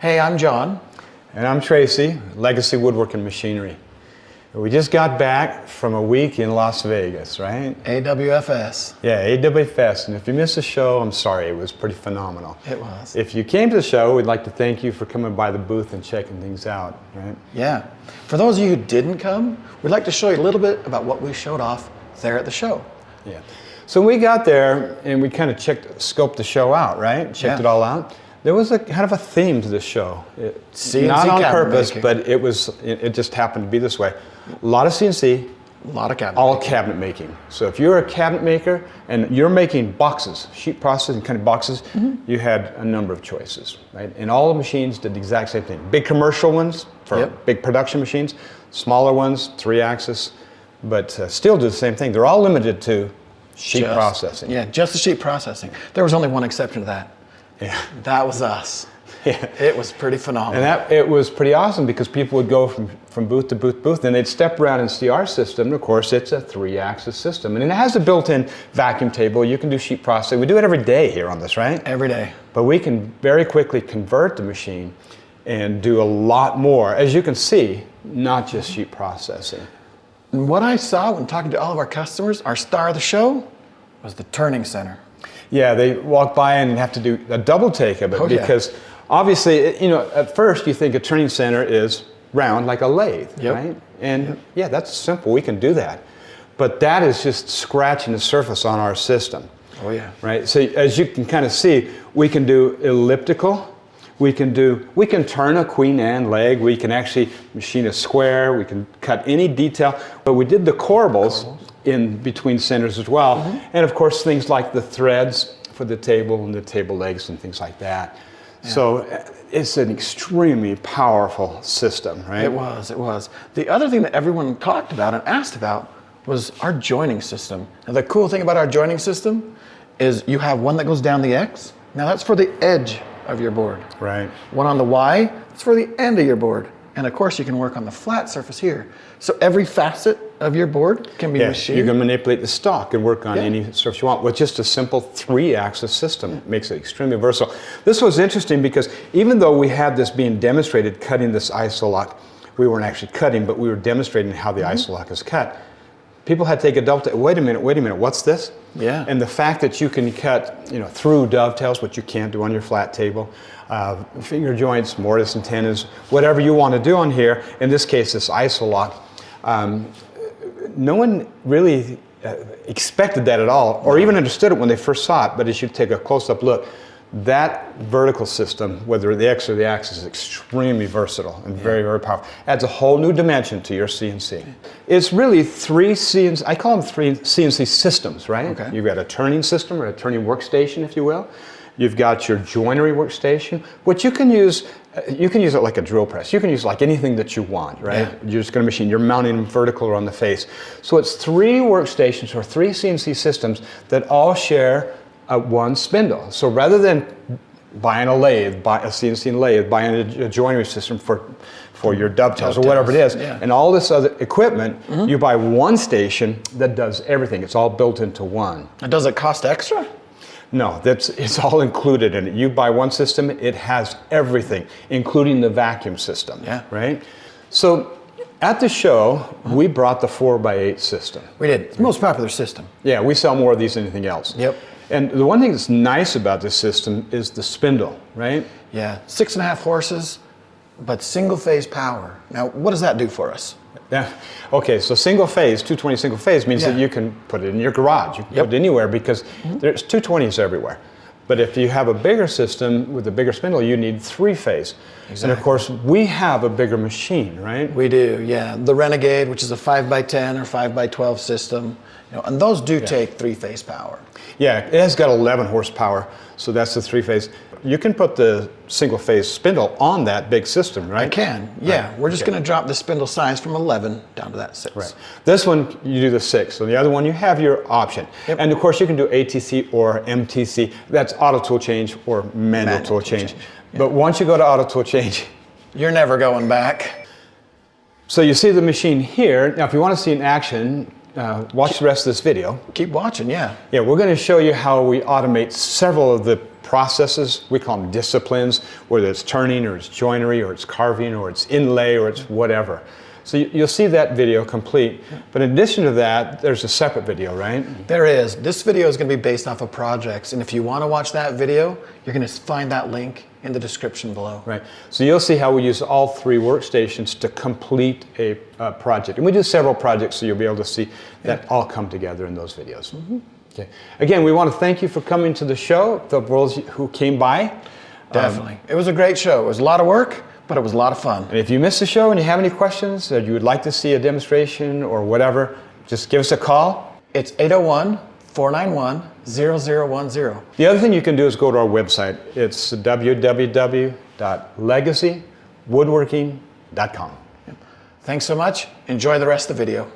Hey, I'm John. And I'm Tracy, Legacy Woodworking Machinery. We just got back from a week in Las Vegas, right? AWFS. Yeah, AWFS. And if you missed the show, I'm sorry, it was pretty phenomenal. It was. If you came to the show, we'd like to thank you for coming by the booth and checking things out, right? Yeah. For those of you who didn't come, we'd like to show you a little bit about what we showed off there at the show. Yeah. So we got there and we kind of scoped the show out, right? Checked it all out. There was a kind of a theme to the show. Not on purpose, but it just happened to be this way. A lot of CNC, a lot of cabinet all cabinet making. So if you're a cabinet maker and you're making boxes, sheet processing kind of boxes, you had a number of choices, right? And all the machines did the exact same thing. Big commercial ones for big production machines, smaller ones, 3-axis, but still do the same thing. They're all limited to sheet processing. Yeah, just the sheet processing. There was only one exception to that. Yeah. That was us. Yeah. It was pretty phenomenal. And it was pretty awesome because people would go from booth to booth, and they'd step around and see our system. And of course, it's a 3-axis system. And it has a built-in vacuum table. You can do sheet processing. We do it every day here on this, right? Every day. But we can very quickly convert the machine and do a lot more, as you can see, not just sheet processing. And what I saw when talking to all of our customers, our star of the show was the turning center. Yeah, they walk by and have to do a double take of it because obviously, you know, at first you think a turning center is round like a lathe, right? And yeah, that's simple. We can do that. But that is just scratching the surface on our system. Oh yeah. Right? So as you can kind of see, we can do elliptical. We can turn a Queen Anne leg. We can actually machine a square. We can cut any detail. But we did the corbels in between centers as well. And of course, things like the threads for the table and the table legs and things like that. Yeah. So it's an extremely powerful system, right? It was. The other thing that everyone talked about and asked about was our joining system. Now the cool thing about our joining system is you have one that goes down the X. Now that's for the edge of your board. Right. One on the Y, it's for the end of your board. And of course you can work on the flat surface here. So every facet of your board can be machined. You can manipulate the stock and work on any surface you want with just a simple 3-axis system. It makes it extremely versatile. This was interesting because even though we had this being demonstrated, cutting this isolock, we weren't actually cutting, but we were demonstrating how the isolock is cut. People had to take a double take. Wait a minute, what's this? Yeah. And the fact that you can cut, you know, through dovetails, which you can't do on your flat table, finger joints, mortise and tenons, whatever you want to do on here. In this case, this isolock. No one really expected that at all, or even understood it when they first saw it. But as you take a close-up look, that vertical system, whether the X or the axis, is extremely versatile and very, very powerful. Adds a whole new dimension to your CNC. It's really 3 CNC, I call them 3 CNC systems, right? Okay. You've got a turning system or a turning workstation, if you will. You've got your joinery workstation, which you can use it like a drill press. You can use like anything that you want, right? Yeah. You're just going to machine. You're mounting them vertical or on the face. So it's 3 workstations or 3 CNC systems that all share one spindle. So rather than buying a lathe, buy a CNC lathe, buying a joinery system for your dovetails or whatever it is, and all this other equipment, you buy one station that does everything. It's all built into one. And does it cost extra? No, it's all included in it. You buy one system, it has everything, including the vacuum system, right? So at the show, we brought the 4x8 system. We did. It's the most popular system. Yeah, we sell more of these than anything else. Yep. And the one thing that's nice about this system is the spindle, right? Yeah, 6.5 horses, but single phase power. Now, what does that do for us? Yeah. Okay, so single phase, 220 single phase means that you can put it in your garage. You can put it anywhere because there's 220s everywhere. But if you have a bigger system with a bigger spindle, you need 3-phase. Exactly. And of course, we have a bigger machine, right? We do, yeah. The Renegade, which is a 5x10 or 5x12 system, you know, and those do take 3-phase power. Yeah, it has got 11 horsepower, so that's the 3-phase. You can put the single-phase spindle on that big system, right? I can, yeah. Right. We're just going to drop the spindle size from 11 down to that 6. Right. This one, you do the 6. So the other one, you have your option. Yep. And of course, you can do ATC or MTC. That's auto tool change or manual tool change. But once you go to auto tool change, you're never going back. So you see the machine here. Now, if you want to see in action, watch the rest of this video. Keep watching, yeah. Yeah, we're going to show you how we automate several of the processes, we call them disciplines, whether it's turning or it's joinery or it's carving or it's inlay or it's whatever. So you'll see that video complete. But in addition to that, there's a separate video, right? There is. This video is going to be based off of projects. And if you want to watch that video, you're going to find that link in the description below. Right. So you'll see how we use all 3 workstations to complete a project. And we do several projects, so you'll be able to see that all come together in those videos. Okay. Again, we want to thank you for coming to the show, the those who came by. Definitely. It was a great show. It was a lot of work, but it was a lot of fun. And if you missed the show and you have any questions, or you would like to see a demonstration or whatever, just give us a call. It's 801-491-0010. The other thing you can do is go to our website. It's www.legacywoodworking.com. Thanks so much. Enjoy the rest of the video.